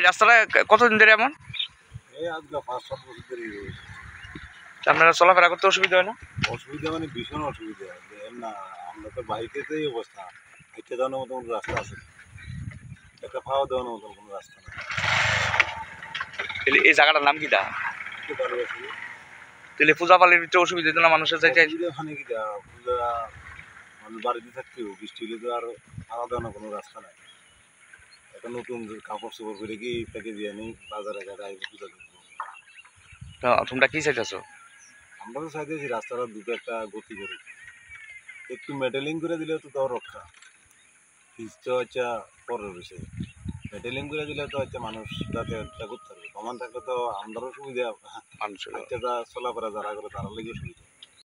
রাস্তাটা কতদিন ধরে এমন? এই আজকে 5-7 বছর ধরে আপনারা চলাফেরা করতে অসুবিধা হয় না? অসুবিধা, মানে ভীষণ অসুবিধা। না, আমরা তো বাইকেতে এই অবস্থা, হেঁটে যাওয়ার মতো কোনো রাস্তা আছে না, একটা পাওয়া দেওয়ার মতো কোনো রাস্তা না। তাহলে এই জায়গাটার নাম কিটা? একটু ভালোবাসি তাহলে পূজা পালির ভিতরে অসুবিধা হতো না মানুষের যাইতে? অসুবিধা, মানে কি পূজা মানুষ বাড়িতে থাকতেও বৃষ্টি হলে তো আর আলাদা না কোনো রাস্তা নাই। একটা নতুন কাপড় চোপড় করে কি তাকে দিয়ে নেই বাজারে ঘাটে আইব পূজা দেখবো। তোমরা কি চাইতেছো? আমরা তো চাইতেছি রাস্তাটা দুটো একটা গতি করে একটু মেটেলিং করে দিলে তো তাও রক্ষা। পিচটা হচ্ছে পরের বিষয়, মেটেলিং করে দিলে তো হচ্ছে মানুষ যাতায়াতটা করতে পারবে। কমান থাকলে তো আমরাও সুবিধা, মানুষের চলাফেরা যারা করে তারা লেগে সুবিধা।